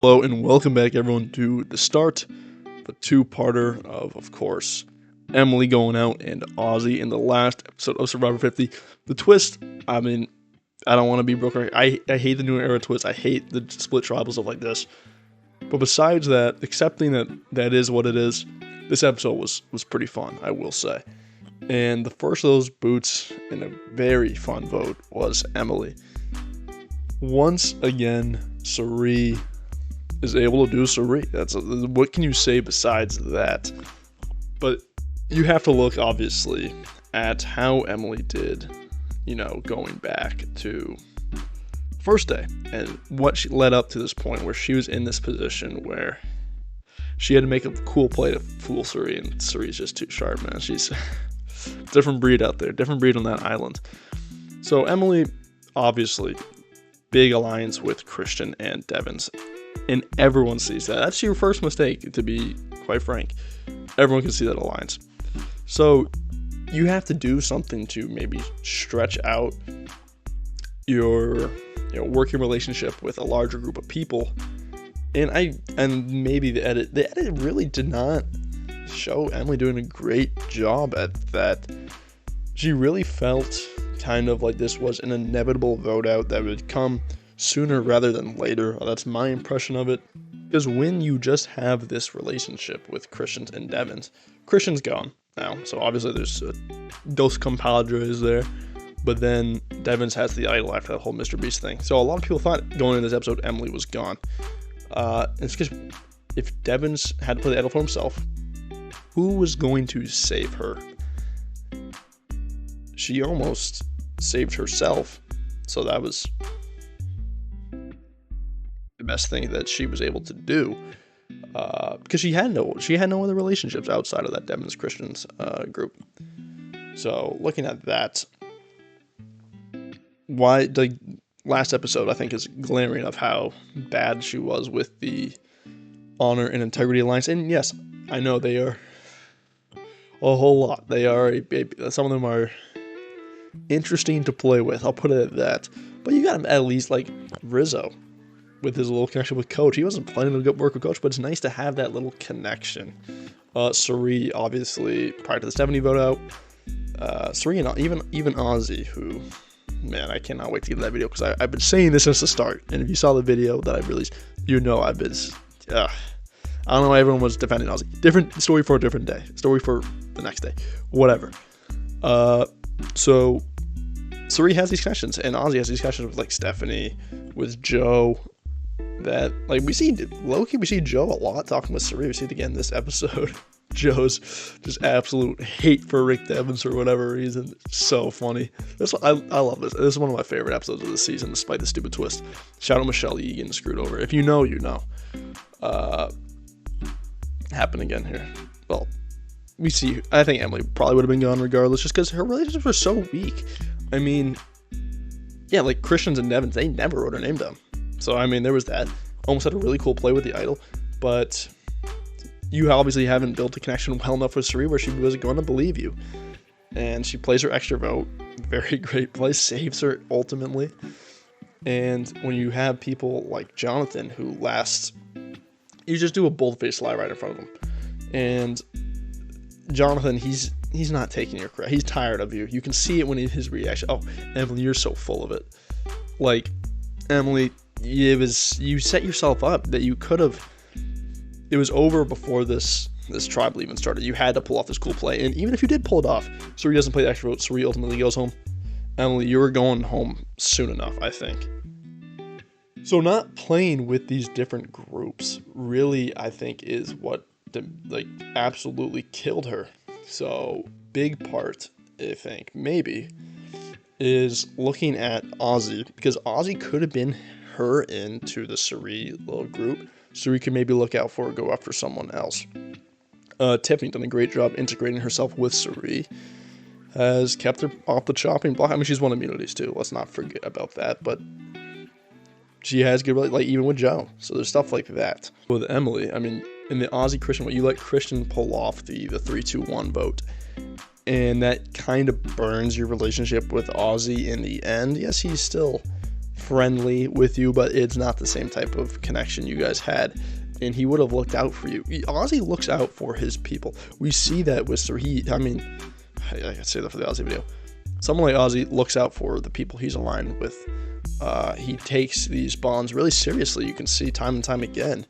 Hello and welcome back everyone to the start, the two-parter of course, Emily going out and Ozzy in the last episode of Survivor 50. The twist, I mean, I don't want to be broken. I hate the new era twist. I hate the split tribal stuff like this. But besides that, accepting that is what it is, this episode was pretty fun, I will say. And the first of those boots in a very fun vote was Emily. Once again, Cirie is able to do Cirie. What can you say besides that? But you have to look, obviously, at how Emily did, going back to first day and what she led up to this point where she was in this position where she had to make a cool play to fool Cirie, and Cirie's just too sharp, man. She's different breed out there, different breed on that island. So Emily, obviously, big alliance with Christian and Devins. And everyone sees that. That's your first mistake, to be quite frank. Everyone can see that alliance. So you have to do something to maybe stretch out your working relationship with a larger group of people. And maybe the edit really did not show Emily doing a great job at that. She really felt kind of like this was an inevitable vote out that would come sooner rather than later. That's my impression of it. Because when you just have this relationship with Christian and Devins, Christian's gone now, so obviously there's a Dos Compadres there, but then Devins has the idol after that whole Mr. Beast thing. So a lot of people thought going into this episode Emily was gone. It's because if Devins had to play the idol for himself, who was going to save her? She almost saved herself, so that was the best thing that she was able to do, because she had no other relationships outside of that Devins Christians group. So looking at that, why the last episode I think is glaring of how bad she was with the Honor and Integrity Alliance. And yes, I know they are a whole lot. They are some of them are interesting to play with, I'll put it at that. But you got him at least like Rizzo with his little connection with Coach. He wasn't planning to work with Coach, but it's nice to have that little connection. Cirie, obviously, prior to the 70 vote out. Cirie and even Ozzy, who, man, I cannot wait to get to that video because I've been saying this since the start. And if you saw the video that I released, I've been, I don't know why everyone was defending Ozzy. Different story for a different day. Story for the next day. Whatever. So Cirie has these connections, and Ozzy has these connections with like Stephanie, with Joe. That like we see Joe a lot talking with Cirie. We see it again this episode. Joe's just absolute hate for Rick Devins for whatever reason. It's so funny. I love this. This is one of my favorite episodes of the season, despite the stupid twist. Shout out Michelle Yee getting screwed over. If you know, you know. Happen again here. Well, we see. I think Emily probably would have been gone regardless, just because her relationships were so weak. I mean, yeah, like Christians and Devins, they never wrote her name down. So, I mean, there was that. Almost had a really cool play with the idol. But you obviously haven't built a connection well enough with Cirie where she was going to believe you. And she plays her extra vote. Very great play. Saves her ultimately. And when you have people like Jonathan who you just do a bold-faced lie right in front of him. And Jonathan, he's not taking your credit. He's tired of you. You can see it when his reaction. Oh, Emily, you're so full of it. Like, Emily, you set yourself up that you could have. It was over before this tribal even started. You had to pull off this cool play, and even if you did pull it off, Cirie doesn't play the extra vote. Cirie ultimately goes home. Emily, you were going home soon enough, I think. So not playing with these different groups really, I think, is what absolutely killed her. So big part, I think, maybe, is looking at Ozzy, because Ozzy could have been her into the Cirie little group. Cirie could maybe look out for or go after someone else. Tiffany done a great job integrating herself with Cirie. Has kept her off the chopping block. I mean, she's won immunities too. Let's not forget about that. But she has good, like even with Joe. So there's stuff like that. With Emily, I mean, in the Ozzy Christian vote, you let Christian pull off the 3-2-1 vote. And that kind of burns your relationship with Ozzy in the end. Yes, he's still friendly with you, but it's not the same type of connection you guys had. And he would have looked out for you. Ozzy looks out for his people. We see that with Cirie. I mean, I can say that for the Ozzy video. Someone like Ozzy looks out for the people he's aligned with. He takes these bonds really seriously. You can see time and time again.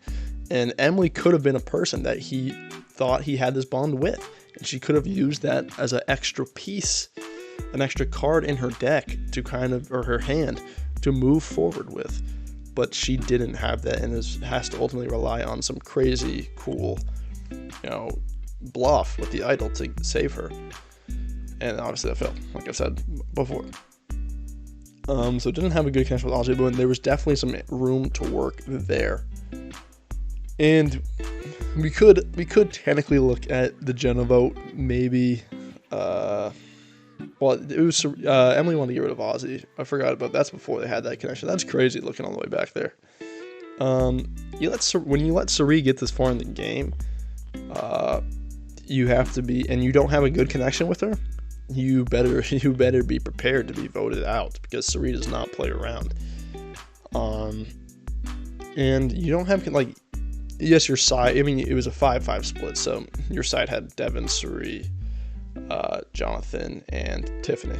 And Emily could have been a person that he thought he had this bond with. And she could have used that as an extra piece, an extra card in her deck to or her hand to move forward with. But she didn't have that, and has to ultimately rely on some crazy cool, bluff with the idol to save her. And obviously that failed, like I said before. So didn't have a good connection with Ozzy, but there was definitely some room to work there. And we could technically look at the Jenna vote, maybe. Well, it was Emily wanted to get rid of Ozzy. I forgot about that's before they had that connection. That's crazy looking all the way back there. When you let Cirie get this far in the game, you have to be, and you don't have a good connection with her. You better be prepared to be voted out, because Cirie does not play around. And you don't have yes, your side. I mean, it was a 5-5 split, so your side had Devin, Cirie, Jonathan, and Tiffany.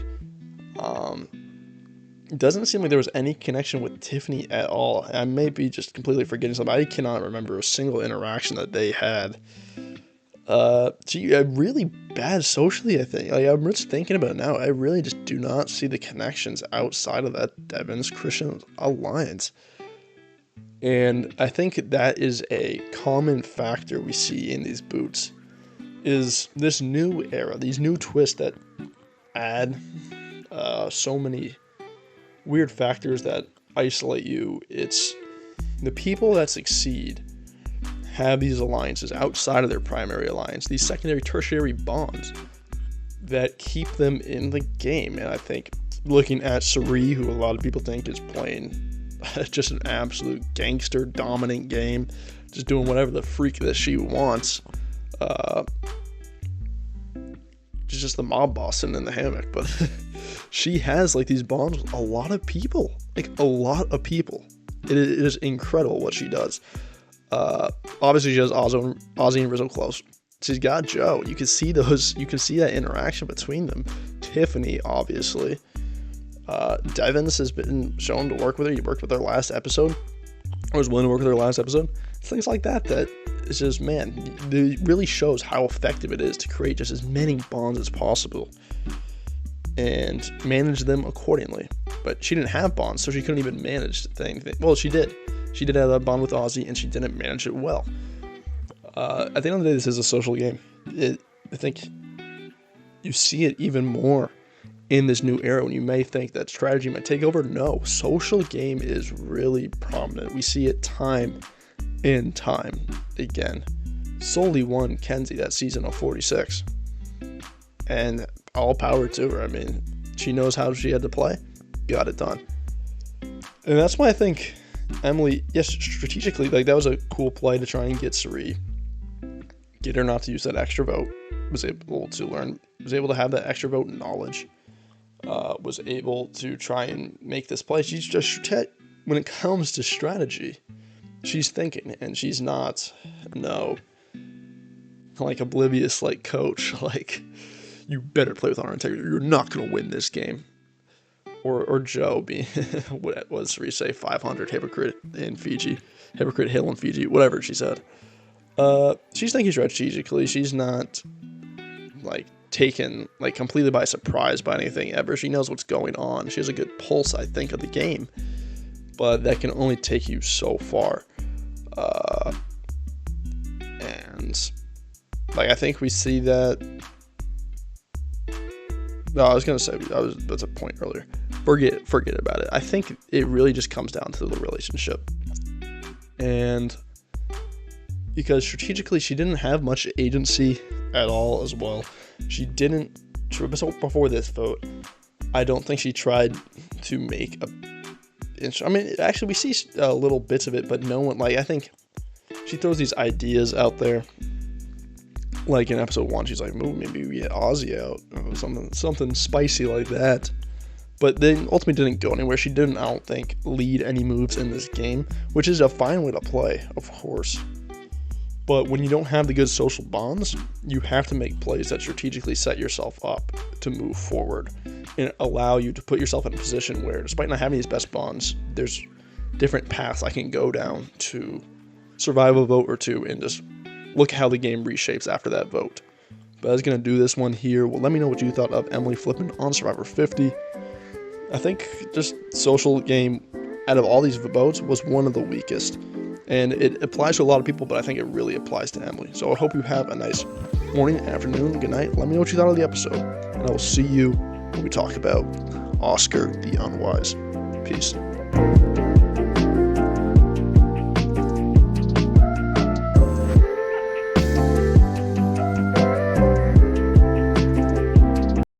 It doesn't seem like there was any connection with Tiffany at all. I may be just completely forgetting something. I cannot remember a single interaction that they had. Really bad socially, I think. I'm just thinking about it now. I really just do not see the connections outside of that Devin's Christian alliance. And I think that is a common factor we see in these boots, is this new era, these new twists that add so many weird factors that isolate you. It's the people that succeed have these alliances outside of their primary alliance, these secondary, tertiary bonds that keep them in the game. And I think looking at Cirie, who a lot of people think is playing just an absolute gangster dominant game, just doing whatever the freak that she wants, just the mob boss sitting in the hammock. But she has these bonds with a lot of people, It is incredible what she does. Obviously she has Ozzy and Rizzo close. She's got Joe. You can see that interaction between them. Tiffany, obviously. Devins has been shown to work with her. He worked with her last episode, or was willing to work with her last episode. Things like that it's just, man, it really shows how effective it is to create just as many bonds as possible and manage them accordingly. But she didn't have bonds, so she couldn't even manage things. Well, she did. She did have a bond with Ozzy, and she didn't manage it well. At the end of the day, this is a social game. I think you see it even more in this new era, when you may think that strategy might take over. No, social game is really prominent. We see it time and time again. Solely won Kenzie that season of 46. And all power to her. I mean, she knows how she had to play. Got it done. And that's why I think Emily, yes, strategically, that was a cool play to try and get Cirie, get her not to use that extra vote. Was able to have that extra vote knowledge. Was able to try and make this play. She's just, when it comes to strategy, she's thinking, and she's not, oblivious coach, you better play with honor and integrity, you're not going to win this game. Or Joe being, what was Cirie say, 500 hypocrite hill in Fiji, whatever she said. She's thinking strategically. She's not taken completely by surprise by anything ever. She knows what's going on. She has a good pulse, I think, of the game, but that can only take you so far. And I think we see that. No, I was gonna say that's a point earlier. Forget about it. I think it really just comes down to the relationship, and because strategically she didn't have much agency at all as well. She didn't, before this vote, I don't think she tried to make actually we see little bits of it, but no one, I think she throws these ideas out there. In episode 1, she's like, maybe we get Ozzy out, or something spicy like that. but they ultimately didn't go anywhere. She didn't, I don't think, lead any moves in this game, which is a fine way to play, of course. But when you don't have the good social bonds, you have to make plays that strategically set yourself up to move forward and allow you to put yourself in a position where, despite not having these best bonds, there's different paths I can go down to survive a vote or two and just look how the game reshapes after that vote. But I was going to do this one here. Well, let me know what you thought of Emily flipping on Survivor 50. I think just social game, out of all these votes, was one of the weakest. And it applies to a lot of people, but I think it really applies to Emily. So I hope you have a nice morning, afternoon, good night. Let me know what you thought of the episode. And I will see you when we talk about Oscar the Unwise. Peace.